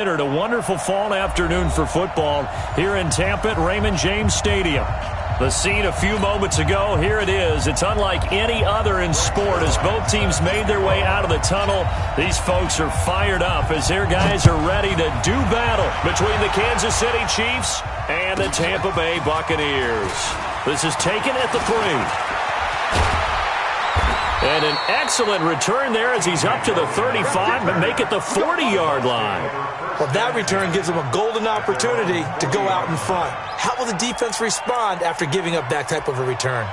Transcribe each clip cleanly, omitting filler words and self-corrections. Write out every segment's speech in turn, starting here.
A wonderful fall afternoon for football here in Tampa at Raymond James Stadium. The scene a few moments ago, here it is. It's unlike any other in sport as both teams made their way out of the tunnel. These folks are fired up as their guys are ready to do battle between the Kansas City Chiefs and the Tampa Bay Buccaneers. This is taken at the 3. And an excellent return there as he's up to the 35 but make it the 40-yard line. Well, that return gives him a golden opportunity to go out in front. How will the defense respond after giving up that type of a return?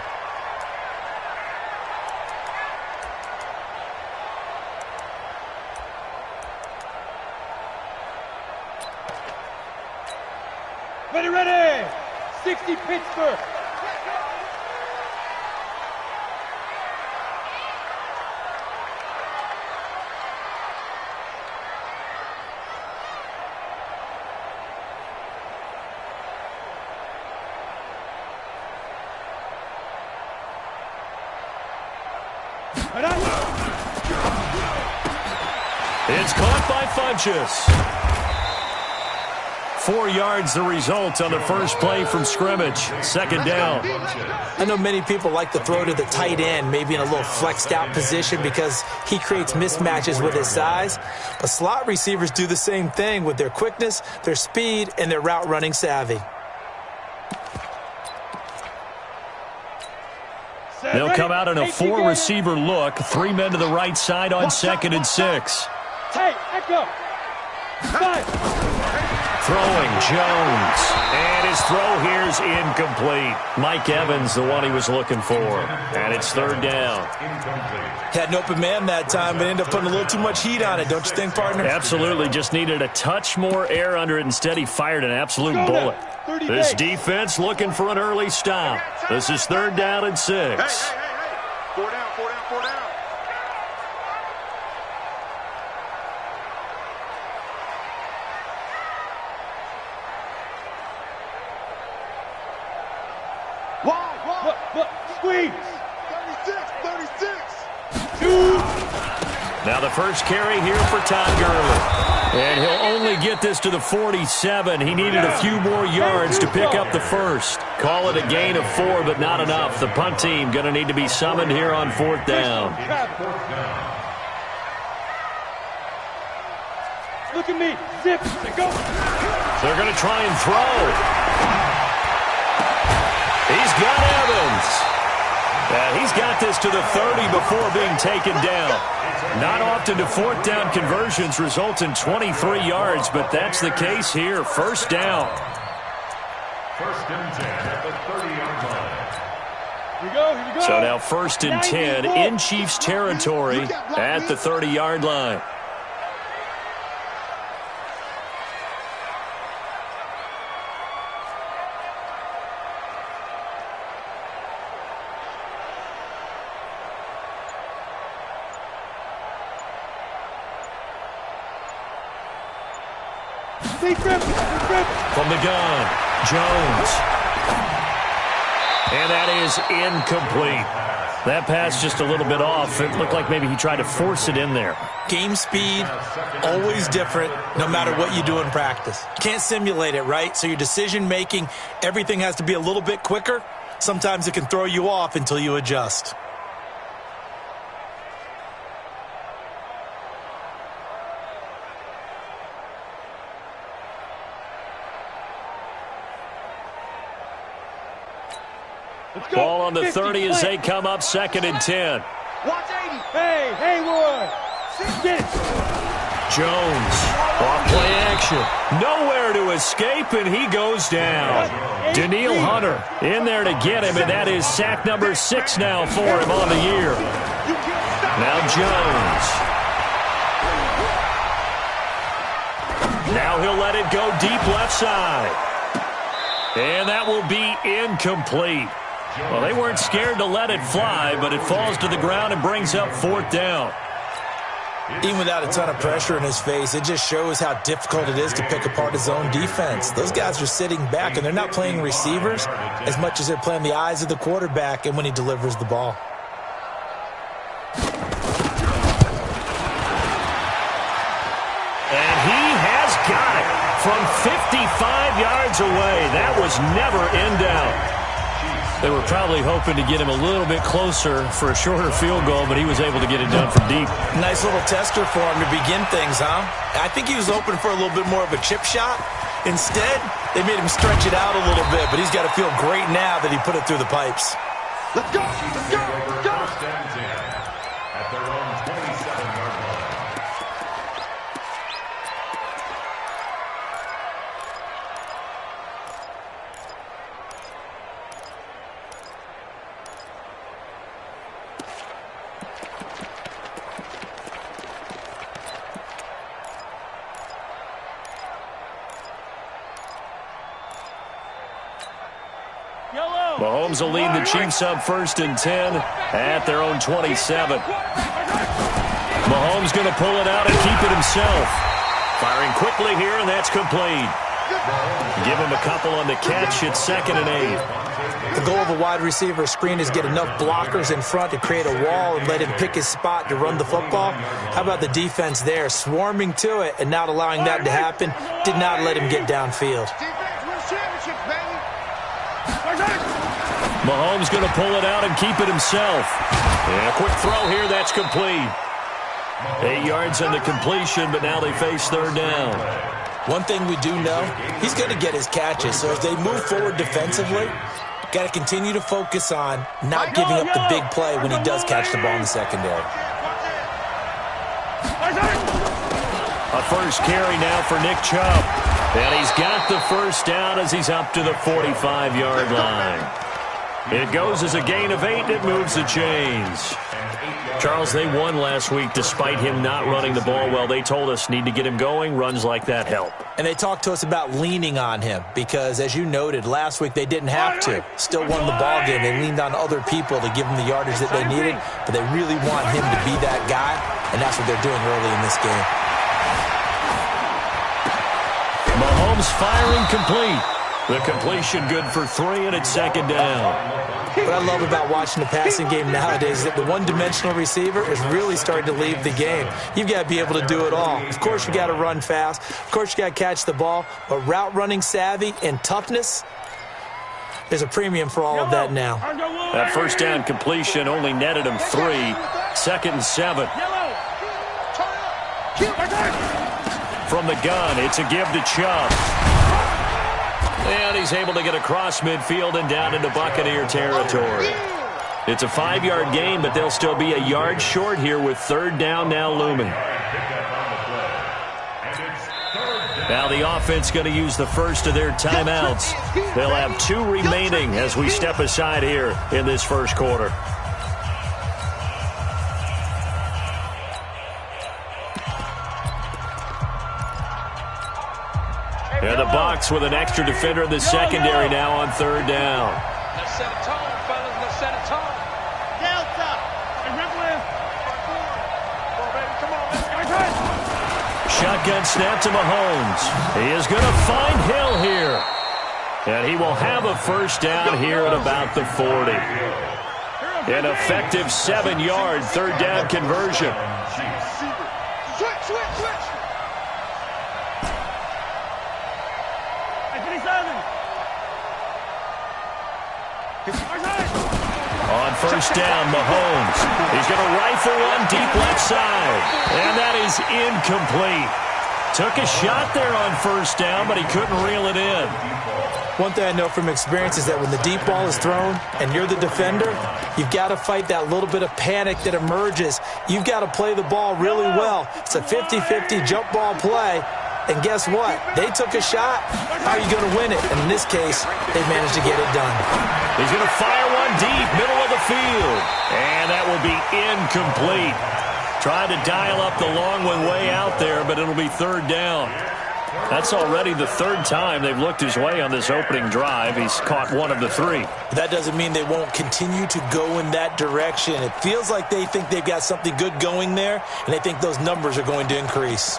Ready! 60 Pittsburgh. It's caught by Funchess. 4 yards the result on the first play from scrimmage. Second down. I know many people like to throw to the tight end, maybe in a little flexed out position because he creates mismatches with his size. But slot receivers do the same thing with their quickness, their speed, and their route running savvy. They'll come out in a 4-receiver look. 3 men to the right side on 2nd and 6. Echo. Throwing Jones. And his throw here's incomplete. Mike Evans, the one he was looking for. And it's 3rd down. Had an open man that time, but ended up putting a little too much heat on it, don't you think, partner? Absolutely. Just needed a touch more air under it. Instead, he fired an absolute bullet. This defense looking for an early stop. This is 3rd down and 6. Hey. 4 down. 1. Squeeze. 36. 2. Now the first carry here for Todd Gurley. And he'll only get this to the 47. He needed a few more yards to pick up the first. Call it a gain of 4, but not enough. The punt team going to need to be summoned here on 4th down. Look at me. Zip. Go. They're going to try and throw. He's got Evans. He's got this to the 30 before being taken down. Not often do 4th down conversions result in 23 yards, but that's the case here. 1st down. 1st and 10 at the 30-yard line. Here we go. So now 1st and 10 in Chiefs territory at the 30-yard line. From the gun, Jones. And that is incomplete. That pass just a little bit off. It looked like maybe he tried to force it in there. Game speed, always different, no matter what you do in practice. Can't simulate it, right? So your decision-making, everything has to be a little bit quicker. Sometimes it can throw you off until you adjust. Ball on the 30 as they come up 2nd and 10. Watch 80. Hey, Haywood. Get it. Jones, off play action. Nowhere to escape, and he goes down. Daniil Hunter in there to get him, and that is sack number 6 now for him on the year. Now Jones. Now he'll let it go deep left side. And that will be incomplete. Well, they weren't scared to let it fly, but it falls to the ground and brings up 4th down. Even without a ton of pressure in his face, it just shows how difficult it is to pick apart his own defense. Those guys are sitting back, and they're not playing receivers as much as they're playing the eyes of the quarterback and when he delivers the ball. And he has got from 55 yards away. That was never in doubt. They were probably hoping to get him a little bit closer for a shorter field goal, but he was able to get it done from deep. Nice little tester for him to begin things, huh? I think he was hoping for a little bit more of a chip shot. Instead, they made him stretch it out a little bit, but he's got to feel great now that he put it through the pipes. Let's go! Let's go! Let's go! First and 10 at their own 27-yard line. Mahomes will lead the Chiefs up 1st and 10 at their own 27. Mahomes going to pull it out and keep it himself. Firing quickly here, and that's complete. Give him a couple on the catch. It's 2nd and 8. The goal of a wide receiver screen is get enough blockers in front to create a wall and let him pick his spot to run the football. How about the defense there, swarming to it and not allowing that to happen? Did not let him get downfield. Mahomes going to pull it out and keep it himself. And a quick throw here, that's complete. 8 yards on the completion, but now they face 3rd down. One thing we do know, he's going to get his catches. So as they move forward defensively, got to continue to focus on not giving up the big play when he does catch the ball in the secondary. A first carry now for Nick Chubb. And he's got the first down as he's up to the 45-yard line. It goes as a gain of 8, and it moves the chains. Charles, they won last week despite him not running the ball well. They told us need to get him going. Runs like that help. And they talked to us about leaning on him because, as you noted, last week they didn't have to. Still won the ball game. They leaned on other people to give them the yardage that they needed, but they really want him to be that guy, and that's what they're doing early in this game. Mahomes firing complete. The completion good for 3, and it's 2nd down. What I love about watching the passing game nowadays is that the one-dimensional receiver is really starting to leave the game. You've got to be able to do it all. Of course, you got to run fast. Of course, you got to catch the ball. But route running savvy and toughness, there's a premium for all of that now. That first down completion only netted him 3. 2nd and 7. From the gun, it's a give to Chubb. And he's able to get across midfield and down into Buccaneer territory. It's a 5-yard gain, but they'll still be a yard short here with 3rd down now looming. Now the offense going to use the first of their timeouts. They'll have 2 remaining as we step aside here in this first quarter. And the box with an extra defender in the secondary now on 3rd down. Let's set a tone, fellas. Let's set a tone. Delta. Rnfl. Come on. Let's go. Shotgun snap to Mahomes. He is going to find Hill here. And he will have a first down here at about the 40. An effective 7-yard 3rd down conversion. Switch. On first down, Mahomes. He's going to rifle one deep left side. And that is incomplete. Took a shot there on first down, but he couldn't reel it in. One thing I know from experience is that when the deep ball is thrown and you're the defender, you've got to fight that little bit of panic that emerges. You've got to play the ball really well. It's a 50-50 jump ball play. And guess what? They took a shot. How are you going to win it? And in this case, they managed to get it done. He's going to fire one deep, middle of the field. And that will be incomplete. Trying to dial up the long one way out there, but it'll be 3rd down. That's already the 3rd time they've looked his way on this opening drive. He's caught 1 of the 3. That doesn't mean they won't continue to go in that direction. It feels like they think they've got something good going there, and they think those numbers are going to increase.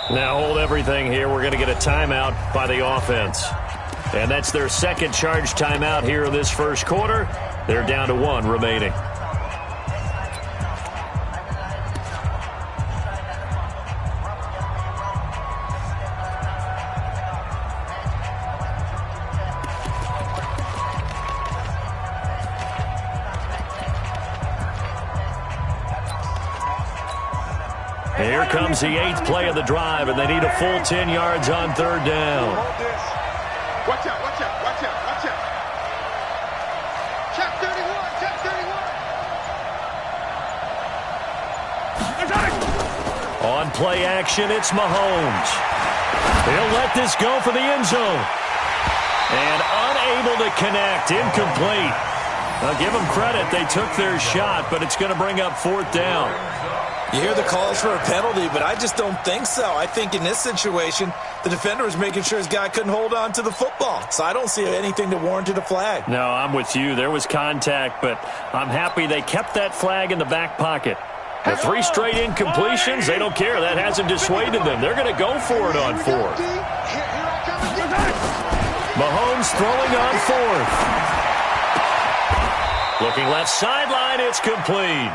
Now hold everything here. We're going to get a timeout by the offense. And that's their 2nd charge timeout here in this first quarter. They're down to 1 remaining. Here comes the 8th play of the drive, and they need a full 10 yards on 3rd down. Watch out, watch out, watch out, watch out. Check 31, check 31. On play action, it's Mahomes. He'll let this go for the end zone. And unable to connect, incomplete. I'll give them credit, they took their shot, but it's going to bring up 4th down. You hear the calls for a penalty, but I just don't think so. I think in this situation, the defender was making sure his guy couldn't hold on to the football. So I don't see anything that warranted a flag. No, I'm with you. There was contact, but I'm happy they kept that flag in the back pocket. The 3 straight incompletions, they don't care. That hasn't dissuaded them. They're going to go for it on 4th. Mahomes throwing on 4th. Looking left sideline, it's complete.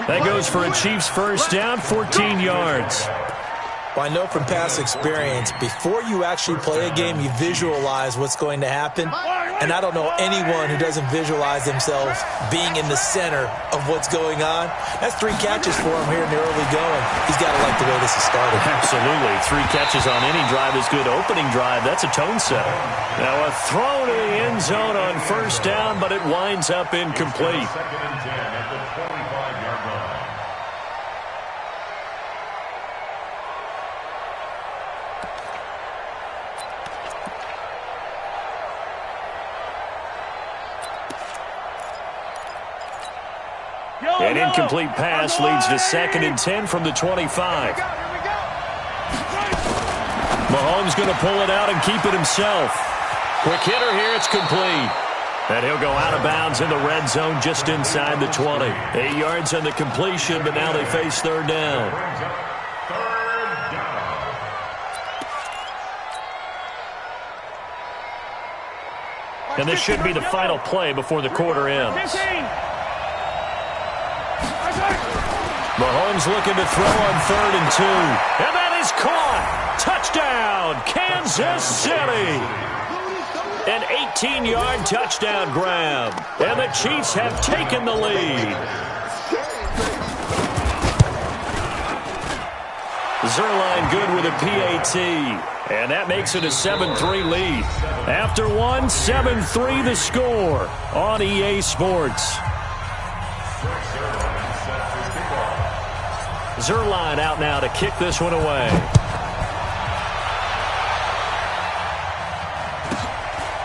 That goes for a Chiefs first down, 14 yards. Well, I know from past experience, before you actually play a game, you visualize what's going to happen. And I don't know anyone who doesn't visualize themselves being in the center of what's going on. That's 3 catches for him here in the early going. He's got to like the way this has started. Absolutely. 3 catches on any drive is good. Opening drive, that's a tone setter. Now a throw to the end zone on first down, but it winds up incomplete. 2nd and 10 at the 25-yard line. An incomplete pass leads to 2nd and 10 from the 25. Mahomes going to pull it out and keep it himself. Quick hitter here, it's complete. And he'll go out of bounds in the red zone just inside the 20. 8 yards on the completion, but now they face 3rd down. And this should be the final play before the quarter ends. Mahomes looking to throw on 3rd and 2. And that is caught. Touchdown, Kansas City. An 18-yard touchdown grab. And the Chiefs have taken the lead. Zerline good with a PAT. And that makes it a 7-3 lead. After one, 7-3 the score on EA Sports. Zerline out now to kick this one away.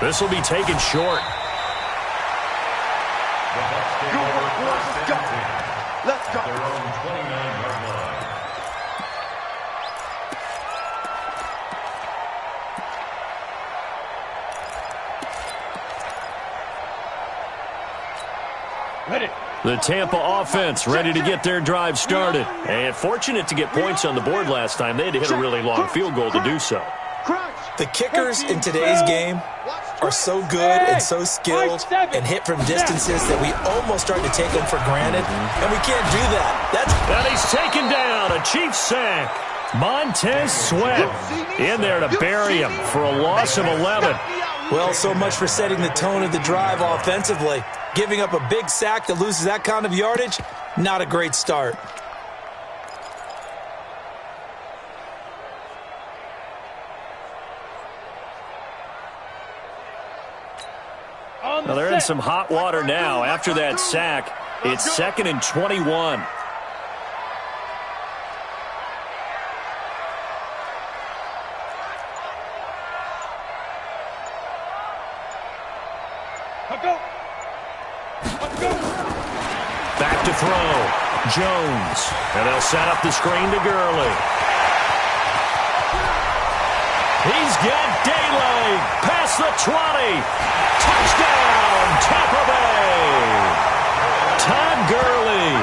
This will be taken short. Let's go. Their own 29-yard line. Ready. The Tampa offense ready to get their drive started. And fortunate to get points on the board last time. They had to hit a really long field goal to do so. The kickers in today's game are so good and so skilled and hit from distances that we almost start to take them for granted, and we can't do that. And he's taken down, a Chiefs sack. Montez Sweat in there to bury him for a loss of 11. Well, so much for setting the tone of the drive offensively. Giving up a big sack that loses that kind of yardage, not a great start. Now they're in some hot water now. After that sack, it's 2nd and 21. Back to throw. Jones. And they'll set up the screen to Gurley. He's got daylight. Past the 20. Touchdown, Tampa Bay. Todd Gurley.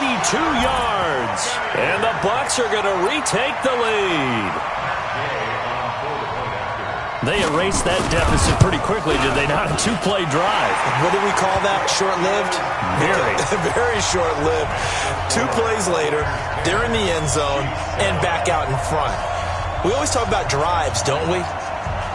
82 yards. And the Bucs are going to retake the lead. They erased that deficit pretty quickly, did they not? A 2-play drive. What do we call that? Short-lived? Very. Very short-lived. 2 plays later, they're in the end zone and back out in front. We always talk about drives, don't we?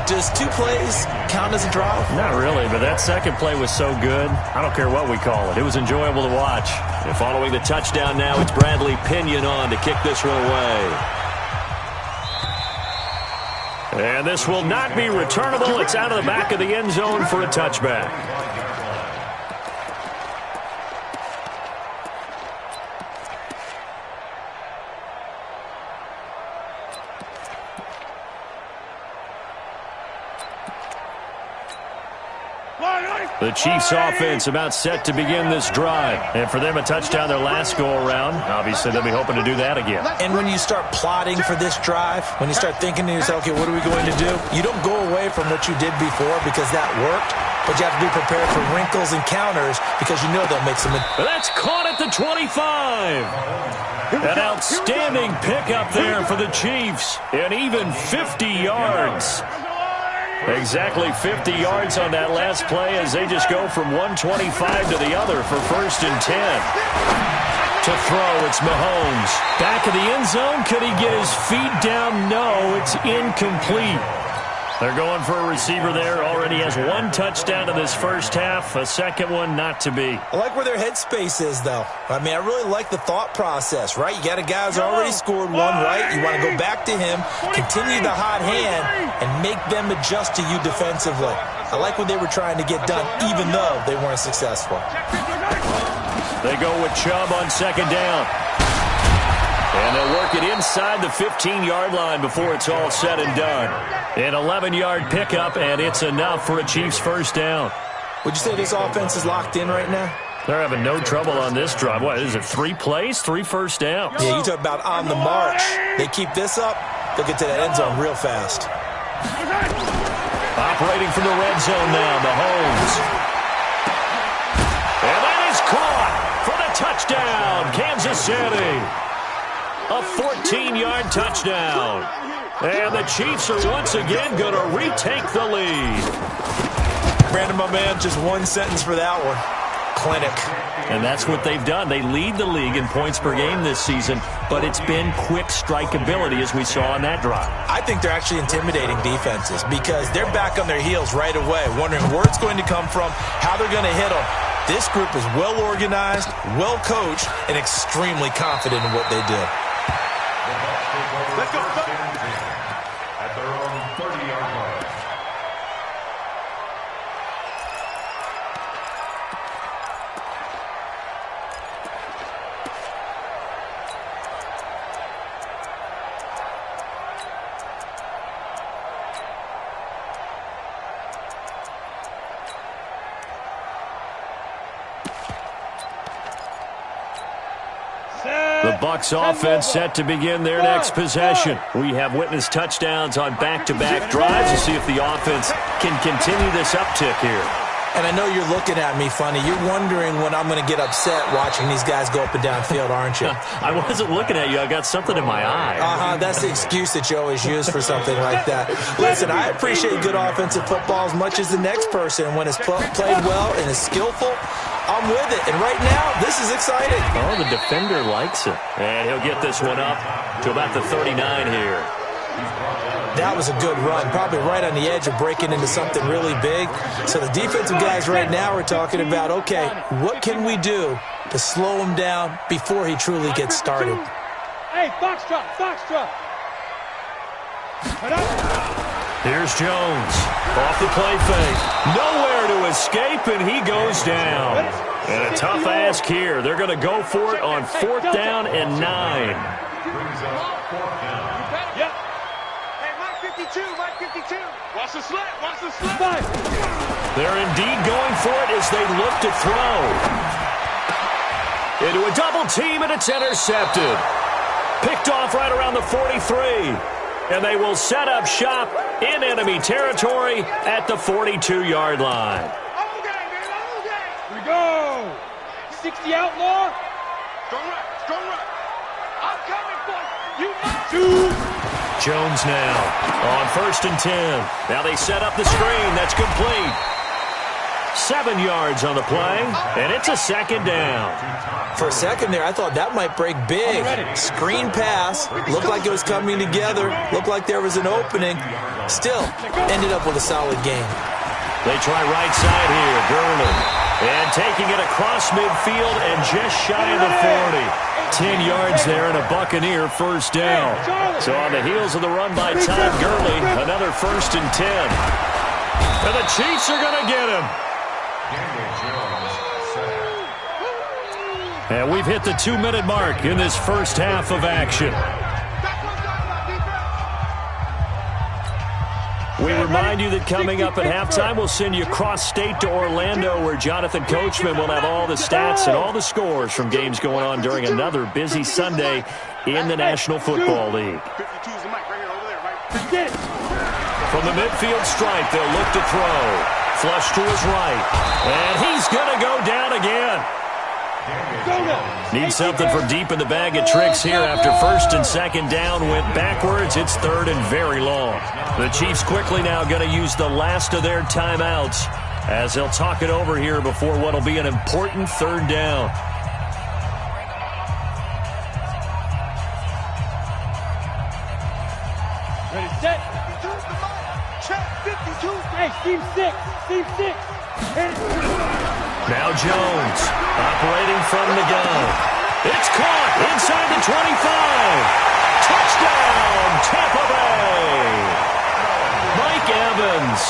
Does 2 plays count as a drive? Not really, but that second play was so good, I don't care what we call it. It was enjoyable to watch. And following the touchdown now, it's Bradley Pinion on to kick this one away. And this will not be returnable. It's out of the back of the end zone for a touchback. The Chiefs offense about set to begin this drive. And for them, a touchdown their last go-around. Obviously, they'll be hoping to do that again. And when you start plotting for this drive, when you start thinking to yourself, okay, what are we going to do? You don't go away from what you did before because that worked, but you have to be prepared for wrinkles and counters because you know they'll make some... That's caught at the 25. An outstanding pickup there for the Chiefs. And even 50 yards. Exactly 50 yards on that last play as they just go from 125 to the other for 1st and 10. To throw, it's Mahomes. Back of the end zone. Could he get his feet down? No, it's incomplete. They're going for a receiver there. Already has 1 touchdown in this first half. A second one not to be. I like where their headspace is, though. I mean, I really like the thought process, right? You got a guy who's already scored 1, right? You want to go back to him, continue the hot hand, and make them adjust to you defensively. I like what they were trying to get done, even though they weren't successful. They go with Chubb on 2nd down. And they'll work it inside the 15-yard line before it's all said and done. An 11-yard pickup, and it's enough for a Chiefs first down. Would you say this offense is locked in right now? They're having no trouble on this drive. What, is it 3 plays, 3 first downs? Yeah, you talk about on the march. They keep this up, they'll get to that end zone real fast. Operating from the red zone now, Mahomes. And that is caught for the touchdown, Kansas City. A 14-yard touchdown. And the Chiefs are once again going to retake the lead. Brandon, my man, just 1 sentence for that one. Clinic. And that's what they've done. They lead the league in points per game this season, but it's been quick strikeability as we saw on that drive. I think they're actually intimidating defenses because they're back on their heels right away, wondering where it's going to come from, how they're going to hit them. This group is well organized, well coached, and extremely confident in what they do. Let's go. At their own 30-yard line. The Bucs offense set to begin their next possession. We have witnessed touchdowns on back-to-back drives to see if the offense can continue this uptick here. And I know you're looking at me funny. You're wondering when I'm going to get upset watching these guys go up and down field, aren't you? I wasn't looking at you. I got something in my eye. That's the excuse that you always use for something like that. Listen, I appreciate good offensive football as much as the next person. When it's played well and is skillful, I'm with it. And right now, this is exciting. Oh, the defender likes it. And he'll get this one up to about the 39 here. That was a good run, probably right on the edge of breaking into something really big. So the defensive guys right now are talking about, okay, what can we do to slow him down before he truly gets started? Hey, foxtrot, foxtrot. Here's Jones. Off the play fake. Nowhere to escape, and he goes down. And a tough ask here. They're going to go for it on 4th down and 9. Brings up 4th down. Yep. Hey, Mike 52, Mike 52. Watch the slant, watch the slant. They're indeed going for it as they look to throw. Into a double team, and it's intercepted. Picked off right around the 43. And they will set up shop in enemy territory at the 42-yard line. All game, man, all game. Here we go. 60 outlaw. Strong right, strong right. I'm coming for you. Jones now on 1st and 10. Now they set up the screen. That's complete. 7 yards on the play, and it's a second down. For a second there, I thought that might break big. Screen pass, looked like it was coming together, looked like there was an opening. Still, ended up with a solid gain. They try right side here, Gurley. And taking it across midfield and just shy of the 40. 10 yards there and a Buccaneer first down. So on the heels of the run by Todd Gurley, another 1st and 10. And the Chiefs are going to get him. And we've hit the 2-minute mark in this first half of action. We remind you that coming up at halftime, we'll send you cross-state to Orlando, where Jonathan Coachman will have all the stats and all the scores from games going on during another busy Sunday in the National Football League. From the midfield stripe, they'll look to throw. Flush to his right. And he's going to go down again. Need something from deep in the bag of tricks here after 1st and 2nd down went backwards. It's 3rd and very long. The Chiefs quickly now going to use the last of their timeouts as they'll talk it over here before what will be an important 3rd down. Ready, set. Check 52. Hey, Steve 6. Steve 6. Now Jones, operating from the gun. It's caught inside the 25. Touchdown, Tampa Bay. Mike Evans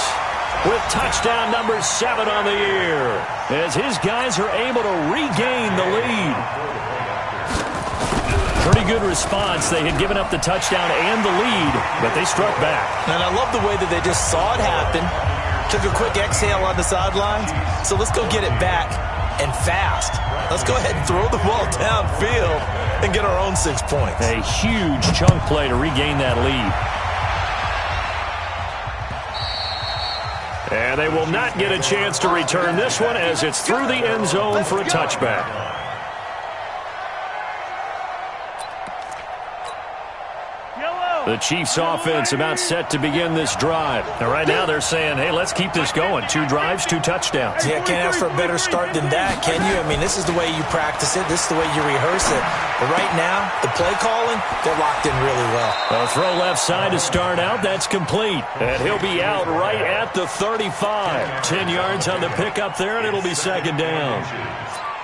with touchdown number 7 on the year as his guys are able to regain the lead. Pretty good response. They had given up the touchdown and the lead, but they struck back. And I love the way that they just saw it happen. Took a quick exhale on the sidelines. So let's go get it back and fast. Let's go ahead and throw the ball downfield and get our own 6 points. A huge chunk play to regain that lead. And they will not get a chance to return this one as it's through the end zone for a touchback. The Chiefs offense about set to begin this drive. And right now they're saying, hey, let's keep this going. 2 drives, 2 touchdowns. Yeah, can't ask for a better start than that, can you? I mean, this is the way you practice it. This is the way you rehearse it. But right now, the play calling, they're locked in really well. A throw left side to start out. That's complete. And he'll be out right at the 35. 10 yards on the pickup there, and it'll be 2nd down.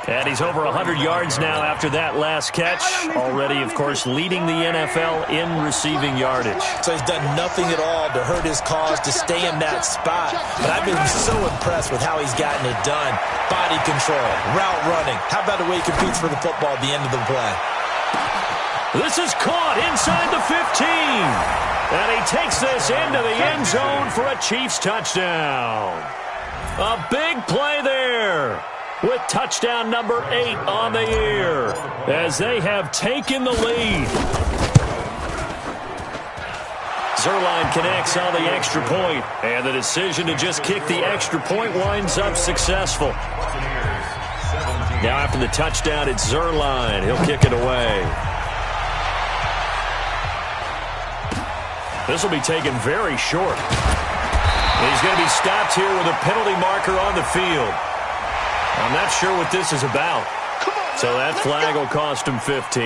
And he's over 100 yards now after that last catch. Already, of course, leading the NFL in receiving yardage. So he's done nothing at all to hurt his cause, to stay in that spot. But I've been so impressed with how he's gotten it done. Body control, route running. How about the way he competes for the football at the end of the play? This is caught inside the 15. And he takes this into the end zone for a Chiefs touchdown. A big play there, with touchdown number 8 on the year, as they have taken the lead. Zerline connects on the extra point, and the decision to just kick the extra point winds up successful. Now after the touchdown, it's Zerline. He'll kick it away. This will be taken very short. He's going to be stopped here with a penalty marker on the field. I'm not sure what this is about. So that flag will cost him 15.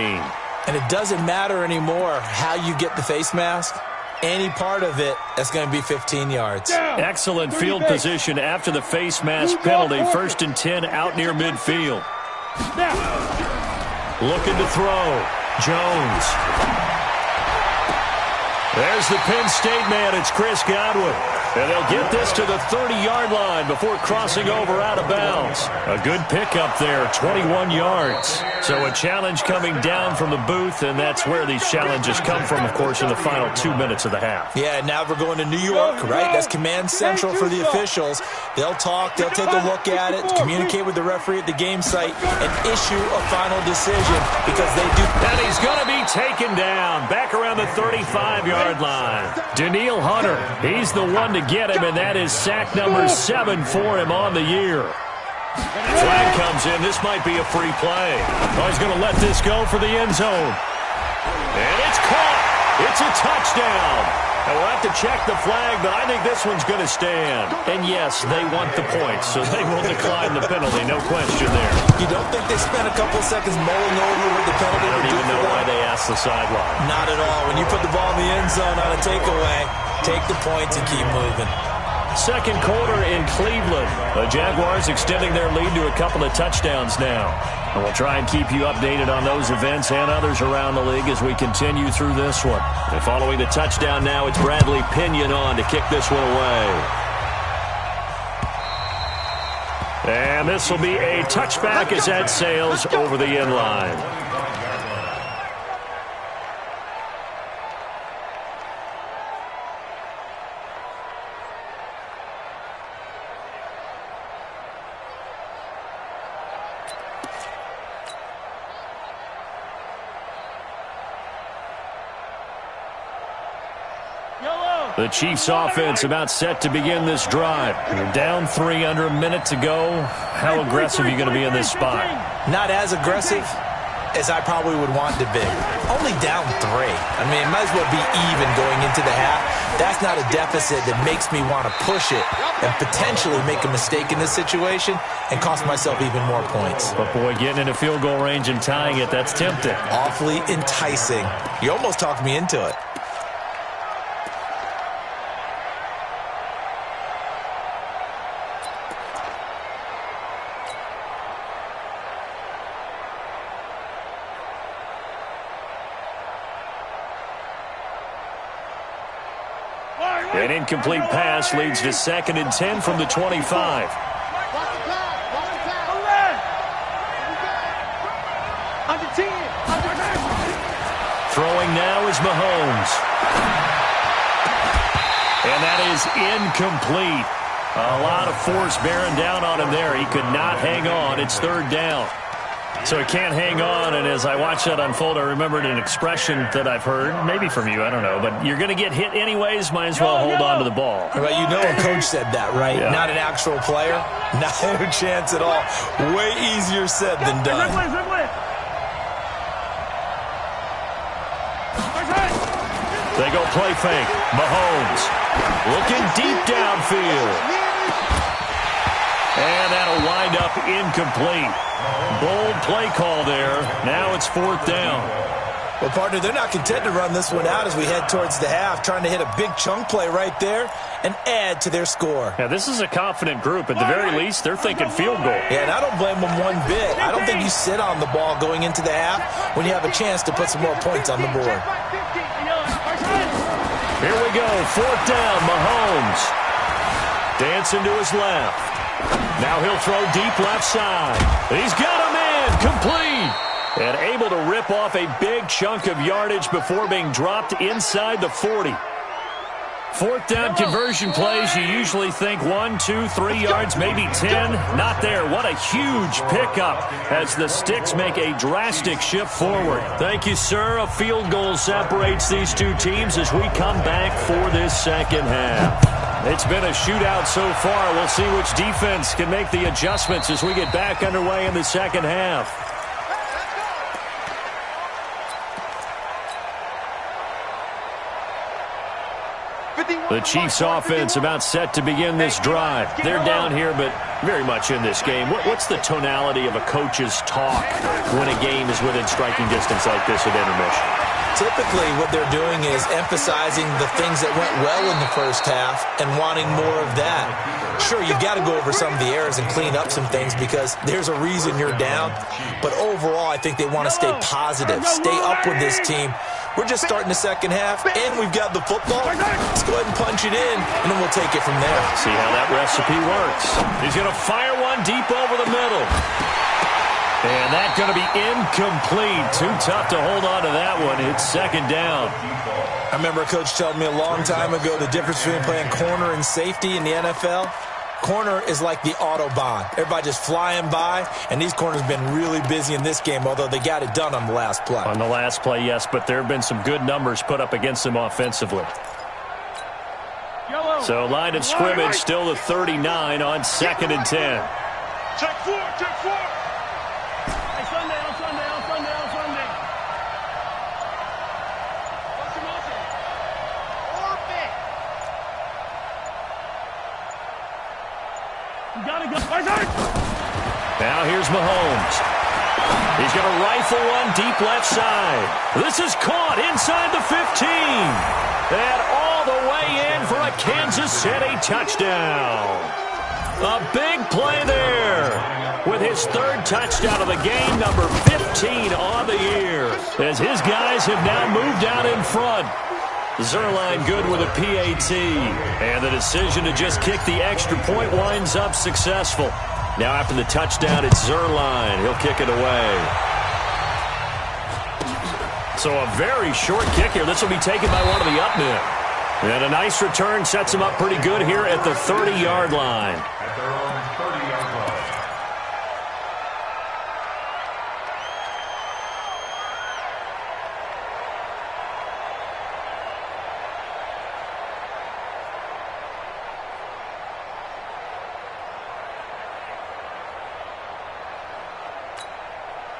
And it doesn't matter anymore how you get the face mask. Any part of it, that's going to be 15 yards. Excellent field position after the face mask penalty. 1st and 10 out near midfield. Looking to throw. Jones. There's the Penn State man. It's Chris Godwin. And they'll get this to the 30-yard line before crossing over out of bounds. A good pickup there, 21 yards. So a challenge coming down from the booth, and that's where these challenges come from, of course, in the final 2 minutes of the half. Yeah, now we're going to New York, right? That's command central for the officials. They'll talk, they'll take a look at it, communicate with the referee at the game site, and issue a final decision because they do. And he's going to be taken down back around the 35-yard line. Daniil Hunter, he's the one to get him, and that is sack number 7 for him on the year. Flag comes in. This might be a free play. Oh, he's going to let this go for the end zone. And it's caught. It's a touchdown. And we'll have to check the flag, but I think this one's going to stand. And yes, they want the points, so they will decline the penalty. No question there. You don't think they spent a couple seconds mulling over what the penalty would do? I don't even know why they asked the sideline. Not at all. When you put the ball in the end zone on a takeaway, take the points and keep moving. Second quarter in Cleveland. The Jaguars extending their lead to a couple of touchdowns now. And we'll try and keep you updated on those events and others around the league as we continue through this one. And following the touchdown now, it's Bradley Pinion on to kick this one away. And this will be a touchback as that sails over the end line. The Chiefs offense about set to begin this drive. You're down 3 under a minute to go. How aggressive are you going to be in this spot? Not as aggressive as I probably would want to be. Only down 3. I mean, it might as well be even going into the half. That's not a deficit that makes me want to push it and potentially make a mistake in this situation and cost myself even more points. But, boy, getting into field goal range and tying it, that's tempting. Awfully enticing. You almost talked me into it. An incomplete pass leads to 2nd and 10 from the 25. Throwing now is Mahomes. And that is incomplete. A lot of force bearing down on him there. He could not hang on. It's 3rd down. So he can't hang on, and as I watch that unfold, I remembered an expression that I've heard, maybe from you, I don't know, but you're going to get hit anyways, might as well hold on to the ball. Well, you know a coach said that, right? Yeah. Not an actual player. Not a chance at all. Way easier said than done. They go play fake. Mahomes looking deep downfield. And that'll wind up incomplete. Bold play call there. Now it's 4th down. Well, partner, they're not content to run this one out as we head towards the half, trying to hit a big chunk play right there and add to their score. Yeah, this is a confident group. At the very least, they're thinking field goal. Yeah, and I don't blame them one bit. I don't think you sit on the ball going into the half when you have a chance to put some more points on the board. Here we go. 4th down, Mahomes. Dancing to his left. Now he'll throw deep left side. He's got him in. Complete. And able to rip off a big chunk of yardage before being dropped inside the 40. 4th down conversion plays, you usually think 1, 2, 3 yards, maybe 10. Not there. What a huge pickup as the Sticks make a drastic shift forward. Thank you, sir. A field goal separates these two teams as we come back for this second half. It's been a shootout so far. We'll see which defense can make the adjustments as we get back underway in the second half. The Chiefs offense about set to begin this drive. They're down here, but very much in this game. What's the tonality of a coach's talk when a game is within striking distance like this at intermission? Typically, what they're doing is emphasizing the things that went well in the first half and wanting more of that. Sure, you've got to go over some of the errors and clean up some things because there's a reason you're down. But overall, I think they want to stay positive, stay up with this team. We're just starting the second half, and we've got the football. Let's go ahead and punch it in, and then we'll take it from there. See how that recipe works. He's going to fire one deep over the middle. And that's going to be incomplete. Too tough to hold on to that one. It's 2nd down. I remember a coach telling me a long time ago the difference between playing corner and safety in the NFL. Corner is like the Autobahn. Everybody just flying by, and these corners have been really busy in this game, although they got it done on the last play. On the last play, yes, but there have been some good numbers put up against them offensively. So line of scrimmage still the 39 on 2nd and 10. Check 4, check 4. Hey, Sunday. Orbit. Now here's Mahomes. He's going to rifle one deep left side. This is caught inside the 15. And all the way in for a Kansas City touchdown. A big play there with his third touchdown of the game, number 15 on the year, as his guys have now moved out in front. Zuerlein good with a PAT, and the decision to just kick the extra point winds up successful. Now after the touchdown, it's Zuerlein. He'll kick it away. So a very short kick here. This will be taken by one of the up men. And a nice return sets him up pretty good here at the 30-yard line. At their own 30-yard line.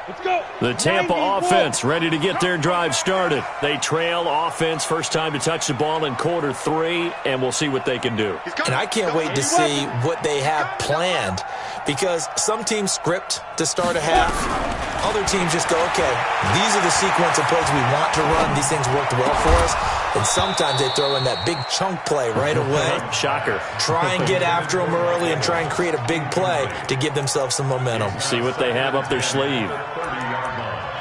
Let's go. The Tampa offense ready to get their drive started. They trail offense first time to touch the ball in quarter 3, and we'll see what they can do. And I can't wait to see what they have planned, because some teams script to start a half. Other teams just go, okay, these are the sequence of plays we want to run. These things worked well for us. And sometimes they throw in that big chunk play right away. Shocker. Try and get after them early and try and create a big play to give themselves some momentum. See what they have up their sleeve. 30-yard line.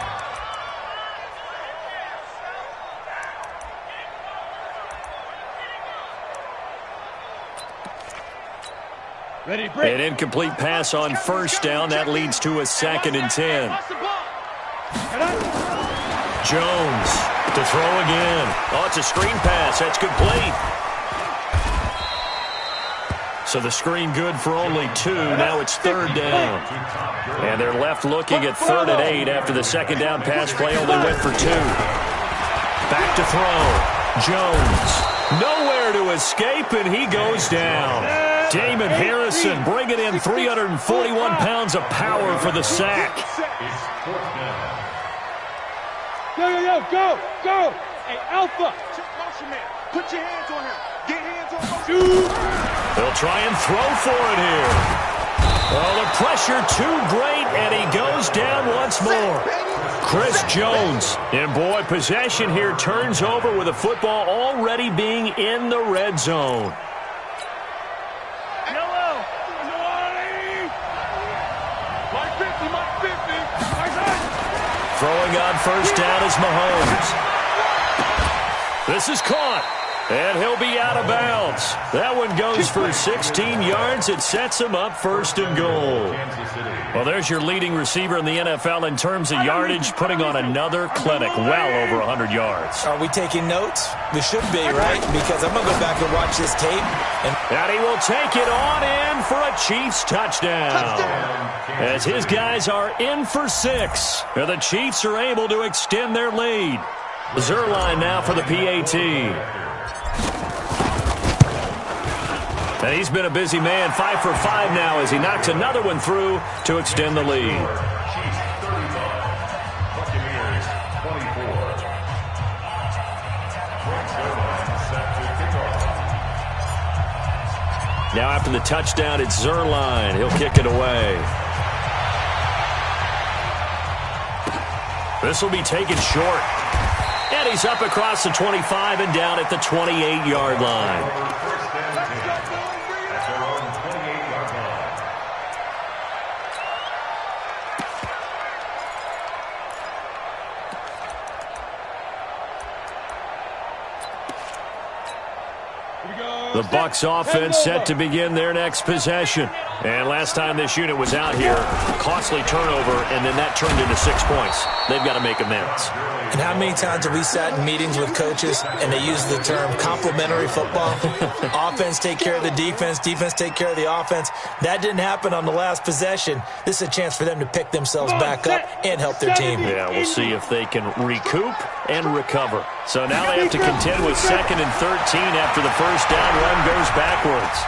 Ready, break. An incomplete pass on first down. That leads to a 2nd and 10. Jones to throw again. Oh, it's a screen pass. That's complete. So the screen good for only 2. Now it's 3rd down. And they're left looking at 3rd and 8 after the 2nd down pass play only went for 2. Back to throw. Jones. Nowhere to escape, and he goes down. Damon Harrison bringing in 341 pounds of power for the sack. It's 4th down. Yo, go. Hey, Alpha. Motion man. Put your hands on him. Get hands on him. They'll try and throw for it here. Oh, the pressure too great, and he goes down once more. Chris Jones. And, boy, possession here turns over with the football already being in the red zone. Yellow. Mike 50. Throwing on first down is Mahomes. This is caught. And he'll be out of bounds. That one goes for 16 yards. It sets him up 1st and goal. Well, there's your leading receiver in the NFL in terms of yardage, putting on another clinic, well over 100 yards. Are we taking notes? We should be, right? Because I'm going to go back and watch this tape. And he will take it on in for a Chiefs touchdown. As his guys are in for 6. And the Chiefs are able to extend their lead. Zuerlein now for the PAT. And he's been a busy man, 5 for 5 now as he knocks another one through to extend the lead. Chiefs 35. Buccaneers 24. Zuerlein set to kick off. Now after the touchdown, it's Zuerlein. He'll kick it away. This will be taken short. And he's up across the 25 and down at the 28-yard line. First and 10 at their own 28-yard line. The Bucs offense set to begin their next possession. And last time this unit was out here, costly turnover, and then that turned into 6 points. They've got to make amends. And how many times have we sat in meetings with coaches and they use the term complementary football? Offense take care of the defense, defense take care of the offense. That didn't happen on the last possession. This is a chance for them to pick themselves back up and help their team. Yeah, we'll see if they can recoup and recover. So now they have to contend with 2nd and 13 after the first down run goes backwards.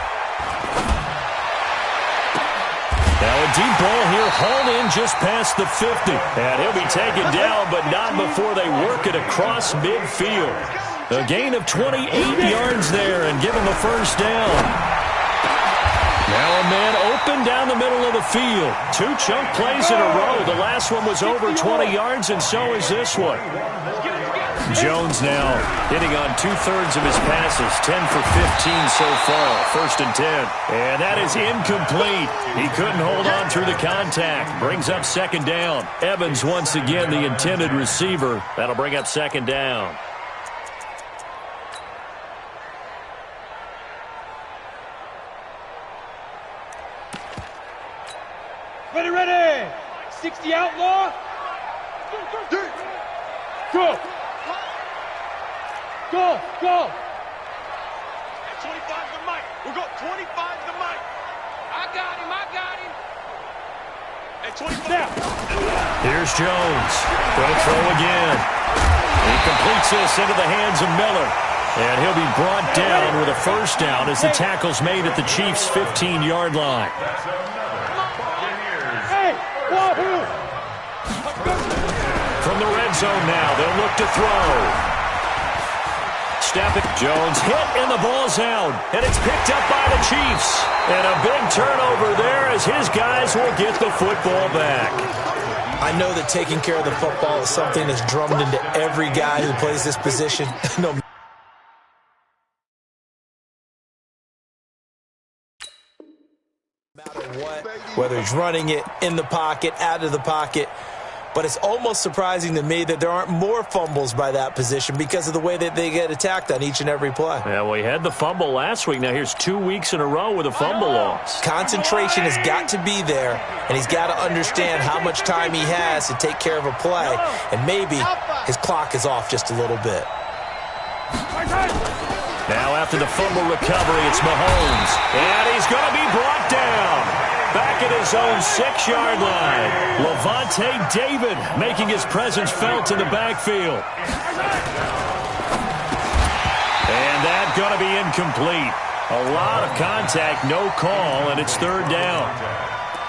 Now a deep ball here hauled in just past the 50. And he'll be taken down, but not before they work it across midfield. A gain of 28 yards there and give him a first down. Now a man open down the middle of the field. 2 chunk plays in a row. The last one was over 20 yards, and so is this one. Jones now hitting on 2/3 of his passes, 10 for 15 so far, 1st and 10. And that is incomplete. He couldn't hold on through the contact. Brings up 2nd down. Evans once again the intended receiver. That'll bring up 2nd down. Ready. 60 outlaw. Go. Go. 25 the mic. We'll go 25 the mic. I got him. At 25. Here's Jones. Going to throw again. He completes this into the hands of Miller. And he'll be brought down with a 1st down as the tackle's made at the Chiefs' 15-yard line. From the red zone now, they'll look to throw. Snap it. Jones hit, and the ball's out. And it's picked up by the Chiefs. And a big turnover there as his guys will get the football back. I know that taking care of the football is something that's drummed into every guy who plays this position. No matter what, whether he's running it, in the pocket, out of the pocket. But it's almost surprising to me that there aren't more fumbles by that position because of the way that they get attacked on each and every play. Yeah, well, he had the fumble last week. Now here's 2 weeks in a row with a fumble loss. Concentration has got to be there, and he's got to understand how much time he has to take care of a play. And maybe his clock is off just a little bit. Now after the fumble recovery, it's Mahomes. And he's going to be brought down. Back at his own 6-yard line. Levante David making his presence felt in the backfield. And that's going to be incomplete. A lot of contact, no call, and it's 3rd down.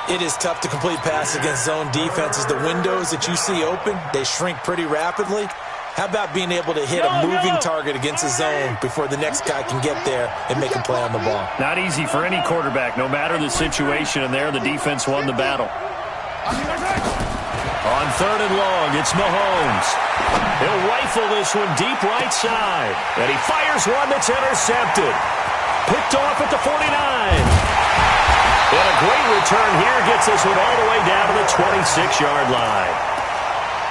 It is tough to complete passes against zone defenses. The windows that you see open, they shrink pretty rapidly. How about being able to hit a moving target against a zone before the next guy can get there and make a play on the ball? Not easy for any quarterback, no matter the situation, and there the defense won the battle. On 3rd and long, it's Mahomes. He'll rifle this one deep right side, and he fires one that's intercepted. Picked off at the 49. And a great return here gets this one all the way down to the 26-yard line.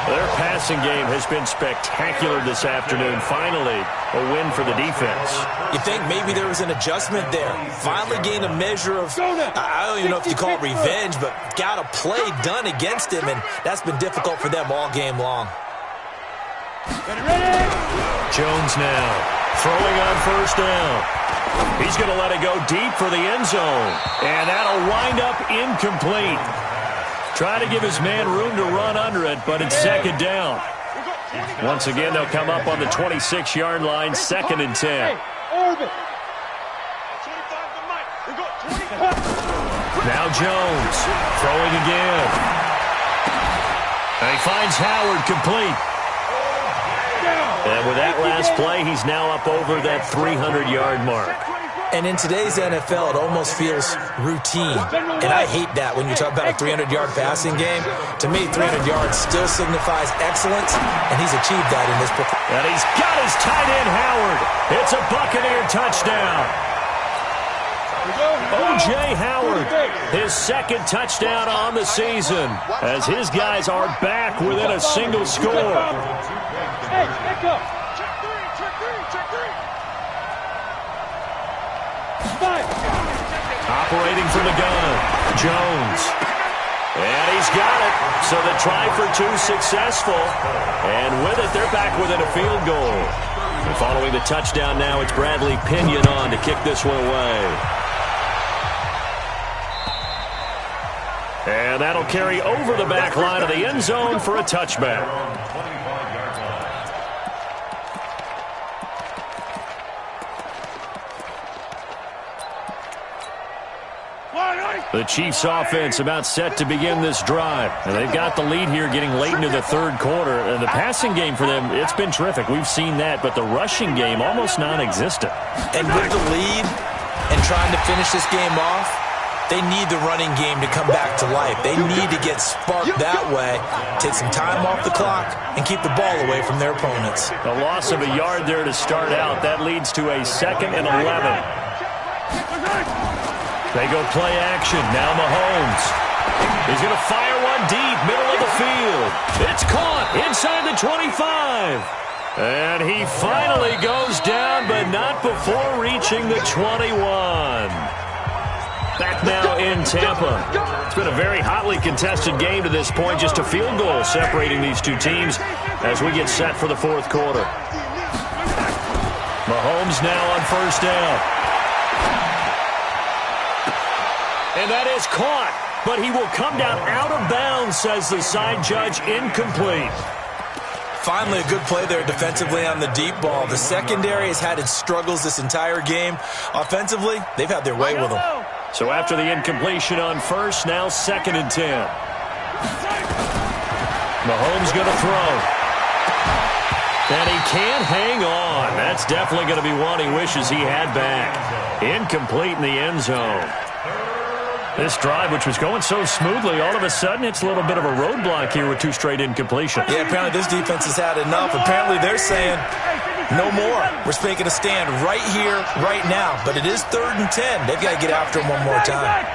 Their passing game has been spectacular this afternoon. Finally, a win for the defense. You think maybe there was an adjustment there. Finally gained a measure of, I don't even know if you call it revenge, but got a play done against him, and that's been difficult for them all game long. Jones now throwing on 1st down. He's going to let it go deep for the end zone, and that'll wind up incomplete. Trying to give his man room to run under it, but it's 2nd down. Once again, they'll come up on the 26-yard line, 2nd and 10. Now Jones throwing again. And he finds Howard complete. And with that last play, he's now up over that 300-yard mark. And in today's NFL, it almost feels routine. And I hate that when you talk about a 300-yard passing game. To me, 300 yards still signifies excellence, and he's achieved that in this performance. And he's got his tight end, Howard. It's a Buccaneer touchdown. O.J. Howard, his 2nd touchdown on the season, as his guys are back within a single score. Hey, back up. Check three. Operating from the gun, Jones. And he's got it. So the try for 2 successful. And with it, they're back within a field goal. And following the touchdown now, it's Bradley Pinion on to kick this one away. And that'll carry over the back line of the end zone for a touchback. The Chiefs offense about set to begin this drive. And they've got the lead here getting late into the 3rd quarter. And the passing game for them, it's been terrific. We've seen that. But the rushing game, almost non-existent. And with the lead and trying to finish this game off, They need the running game to come back to life. They need to get sparked that way, take some time off the clock, and keep the ball away from their opponents. A loss of a yard there to start out. That leads to a 2nd and 11. They go play action. Now Mahomes. He's going to fire one deep, middle of the field. It's caught inside the 25. And he finally goes down, but not before reaching the 21. Back now in Tampa. It's been a very hotly contested game to this point. Just a field goal separating these two teams as we get set for the 4th quarter. Mahomes now on 1st down. And that is caught, but he will come down out of bounds, says the side judge. Incomplete. Finally, a good play there defensively on the deep ball. The secondary has had its struggles this entire game. Offensively, they've had their way with them. So after the incompletion on 1st, now 2nd and 10. Mahomes going to throw. And he can't hang on. That's definitely going to be one he wishes he had back. Incomplete in the end zone. This drive, which was going so smoothly, all of a sudden it's a little bit of a roadblock here with 2 straight incompletions. Yeah, apparently this defense has had enough. Apparently they're saying, no more. We're making a stand right here, right now. But it is 3rd and 10. They've got to get after him one more time.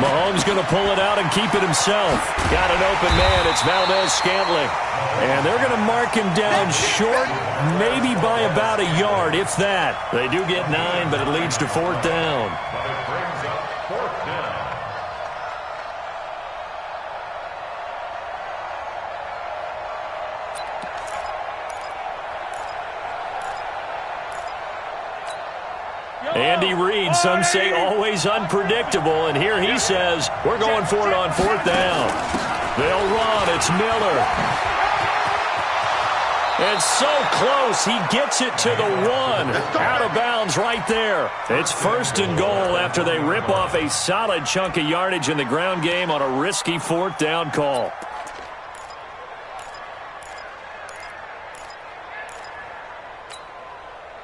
Mahomes going to pull it out and keep it himself. Got an open man. It's Valdez-Scantling. And they're going to mark him down short, maybe by about a yard, if that. They do get 9, but it leads to 4th down. But it brings up 4th down. Andy Reid, some say always unpredictable, and here he says, we're going for it on 4th down. They'll run. It's Miller. And so close, he gets it to the 1. Out of bounds right there. It's 1st and goal after they rip off a solid chunk of yardage in the ground game on a risky 4th down call.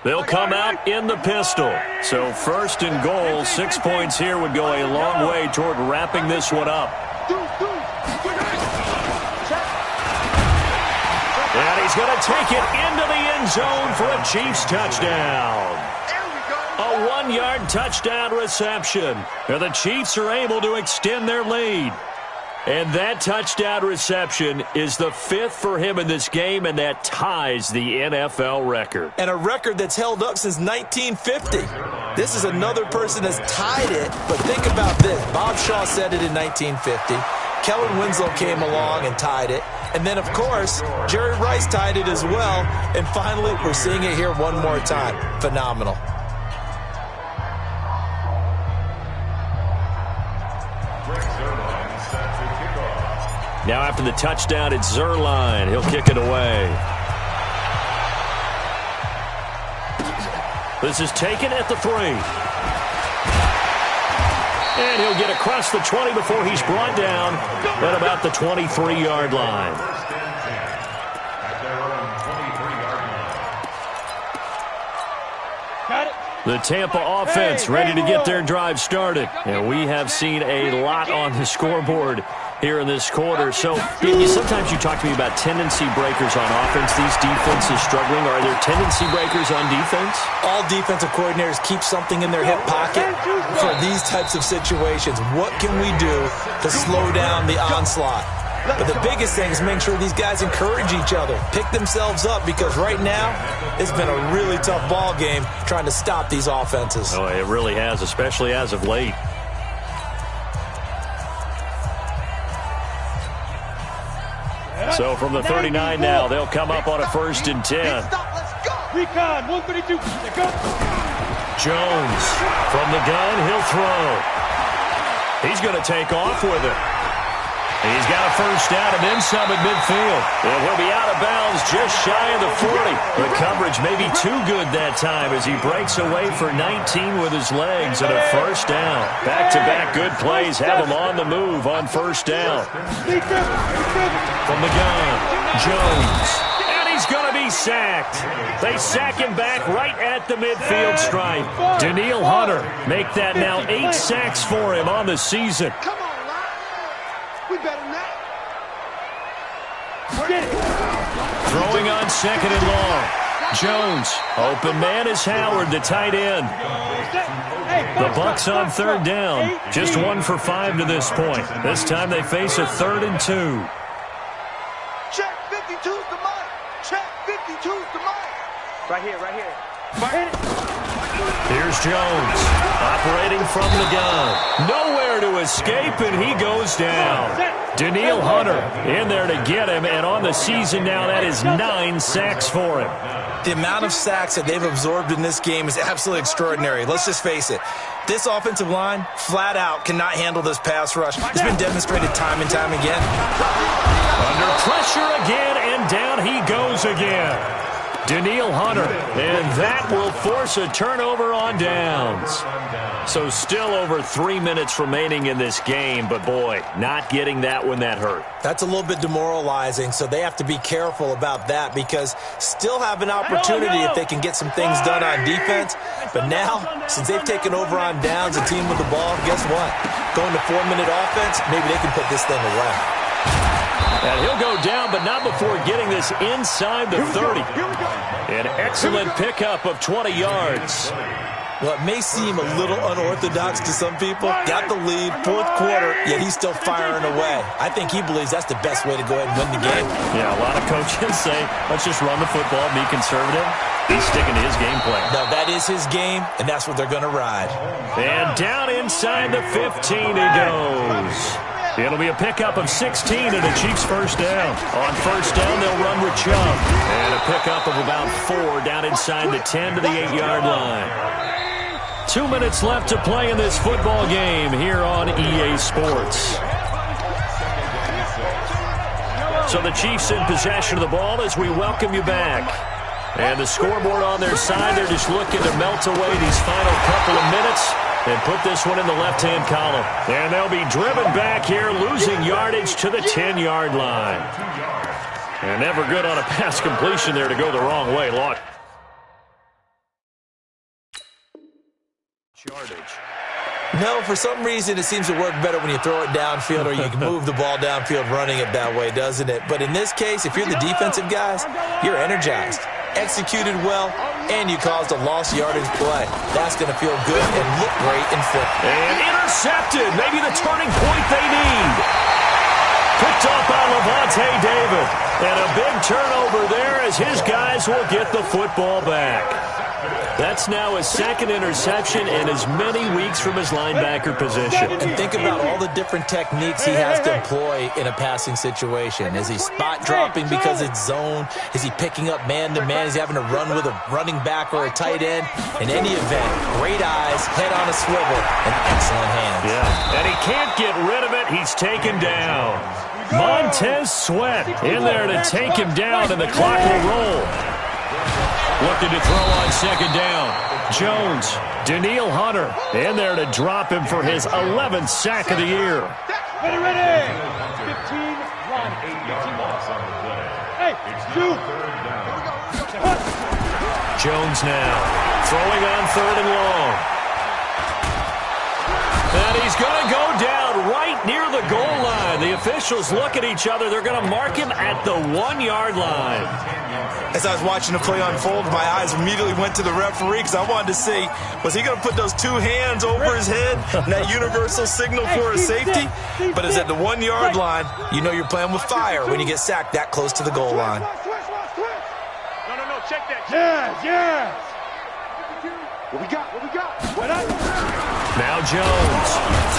They'll come out in the pistol. So 1st and goal, 6 points here would go a long way toward wrapping this one up. And he's going to take it into the end zone for a Chiefs touchdown. A 1-yard touchdown reception. And the Chiefs are able to extend their lead. And that touchdown reception is the 5th for him in this game, and that ties the NFL record. And a record that's held up since 1950. This is another person that's tied it, but think about this. Bob Shaw said it in 1950. Kellen Winslow came along and tied it. And then, of course, Jerry Rice tied it as well. And finally, we're seeing it here one more time. Phenomenal. Now after the touchdown, it's Zuerlein. He'll kick it away. This is taken at the 3. And he'll get across the 20 before he's brought down at about the 23-yard line. The Tampa offense ready to get their drive started. And we have seen a lot on the scoreboard here in this quarter. So sometimes you talk to me about tendency breakers on offense. These defenses struggling. Are there tendency breakers on defense? All defensive coordinators keep something in their hip pocket for these types of situations. What can we do to slow down the onslaught? But the biggest thing is making sure these guys encourage each other, pick themselves up, because right now it's been a really tough ball game trying to stop these offenses. Oh, it really has, especially as of late. So from the 39 now, they'll come up on a 1st and 10. Recon, 132. Jones from the gun, he'll throw. He's going to take off with it. He's got a 1st down and then some at midfield. And he'll be out of bounds just shy of the 40. The coverage may be too good that time as he breaks away for 19 with his legs and a 1st down. Back-to-back good plays have him on the move on 1st down. From the gun, Jones. And he's going to be he's sacked. They sack him back right at the midfield stripe. Danielle Hunter make that now 8 sacks for him on the season. Come on, Lyle. We better than that. Throwing on 2nd and long. Jones. Open man is Howard, the tight end. The Bucs on 3rd down. Just 1 for 5 to this point. This time they face a 3rd and 2. Check 52's the mic. Check 52's the mic. Right here, right here. Here's Jones, operating from the gun. Nowhere to escape, and he goes down. Danielle Hunter in there to get him, and on the season now, that is 9 sacks for him. The amount of sacks that they've absorbed in this game is absolutely extraordinary. Let's just face it. This offensive line, flat out, cannot handle this pass rush. It's been demonstrated time and time again. Under pressure again, and down he goes again. Danielle Hunter, and that will force a turnover on downs. So still over 3 minutes remaining in this game, but boy, not getting that when that hurt. That's a little bit demoralizing, so they have to be careful about that because still have an opportunity if they can get some things done on defense. But now, since they've taken over on downs, a team with the ball, guess what? Going to 4-minute offense, maybe they can put this thing away. And he'll go down, but not before getting this inside the 30. An excellent pickup of 20 yards. Well, it may seem a little unorthodox to some people. Got the lead, 4th quarter, yet he's still firing away. I think he believes that's the best way to go ahead and win the game. Yeah, a lot of coaches say, let's just run the football, be conservative. He's sticking to his game plan. No, that is his game, and that's what they're going to ride. And down inside the 15 he goes. It'll be a pickup of 16 and a Chiefs first down. On first down, they'll run with Chubb. And a pickup of about 4 down inside the 10 to the 8-yard line. 2 minutes left to play in this football game here on EA Sports. So the Chiefs in possession of the ball as we welcome you back. And the scoreboard on their side, they're just looking to melt away these final couple of minutes and put this one in the left-hand column. And they'll be driven back here, losing yardage to the 10-yard line. And never good on a pass completion there to go the wrong way. Look. Yardage. No, for some reason, it seems to work better when you throw it downfield or you can move the ball downfield running it that way, doesn't it? But in this case, if you're the defensive guys, you're energized, executed well, and you caused a lost yardage play. That's going to feel good and look great in football. And intercepted. Maybe the turning point they need. Picked up by Levante David. And a big turnover there as his guys will get the football back. That's now his 2nd interception in as many weeks from his linebacker position. And think about all the different techniques he has to employ in a passing situation. Is he spot dropping because it's zone? Is he picking up man-to-man? Is he having to run with a running back or a tight end? In any event, great eyes, head on a swivel, and excellent hands. Yeah, and he can't get rid of it. He's taken down. Montez Sweat in there to take him down, and the clock will roll. Looking to throw on 2nd down. Jones, Danielle Hunter in there to drop him for his 11th sack of the year. Ready. 15, run. 15 miles. Hey, shoot. Jones now throwing on 3rd and long. And he's going to go down right near the goal line. The officials look at each other. They're going to mark him at the 1-yard line. As I was watching the play unfold, my eyes immediately went to the referee because I wanted to see, was he going to put those 2 hands over his head and that universal signal for a safety? But it's at the 1-yard line. You know you're playing with fire when you get sacked that close to the goal line. No, check that. Yes. What we got? Now Jones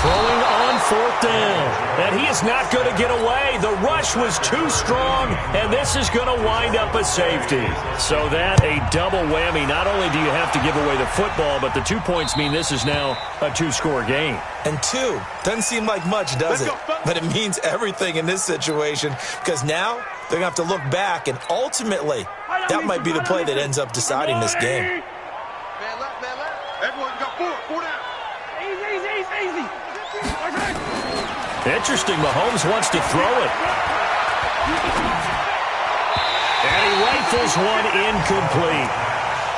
throwing on 4th down. And he is not going to get away. The rush was too strong, and this is going to wind up a safety. So that a double whammy. Not only do you have to give away the football, but the 2 points mean this is now a 2-score game. And 2 doesn't seem like much, does it? But it means everything in this situation because now they're going to have to look back, and ultimately that might be the play that ends up deciding this game. Man left. Everyone got 4 down. Easy. Interesting, Mahomes wants to throw it. And he rifles one incomplete.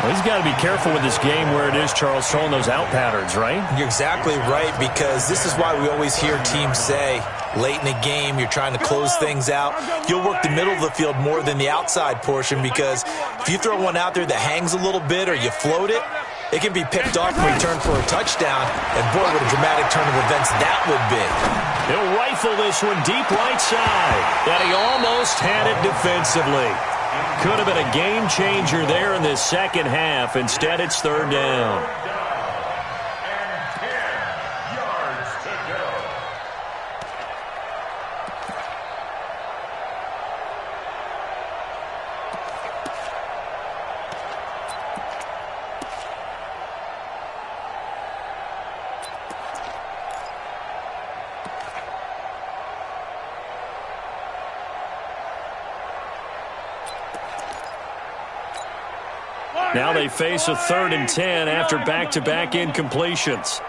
Well, he's got to be careful with this game where it is, Charles, throwing those out patterns, right? You're exactly right, because this is why we always hear teams say, late in the game, you're trying to close things out. You'll work the middle of the field more than the outside portion, because if you throw one out there that hangs a little bit or you float it, it can be picked off and returned for a touchdown. And boy, what a dramatic turn of events that would be. He'll rifle this one deep right side. And he almost had it defensively. Could have been a game changer there in this second half. Instead, it's third down. And 10 yards to go. Now they face a 3rd and 10 after back-to-back incompletions.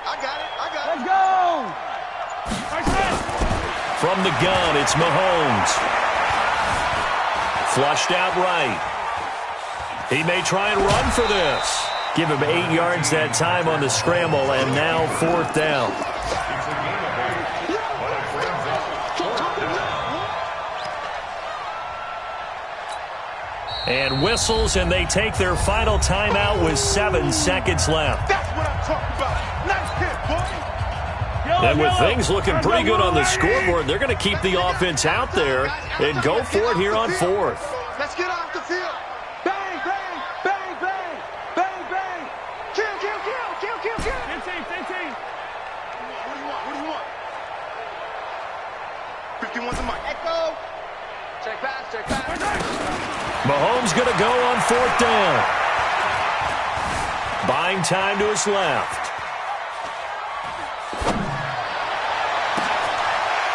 I got it. Let's go. From the gun, it's Mahomes. Flushed out right. He may try and run for this. Give him 8 yards that time on the scramble, and now 4th down. And whistles, and they take their final timeout with 7 seconds left. That's what I'm talking about. Nice hit, boy. And with things looking pretty good on the scoreboard, they're going to keep the offense out there and go for it here on 4th. Let's get off the field. Bang, bang, bang, bang, bang, bang. Kill. 15. What do you want? 51's the mic. Echo. Check pass. Mahomes going to go on 4th down. Buying time to his left.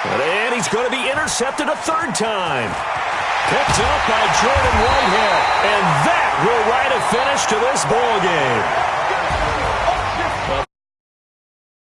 And he's going to be intercepted a 3rd time. Picked up by Jordan Whitehead. And that will write a finish to this ball game.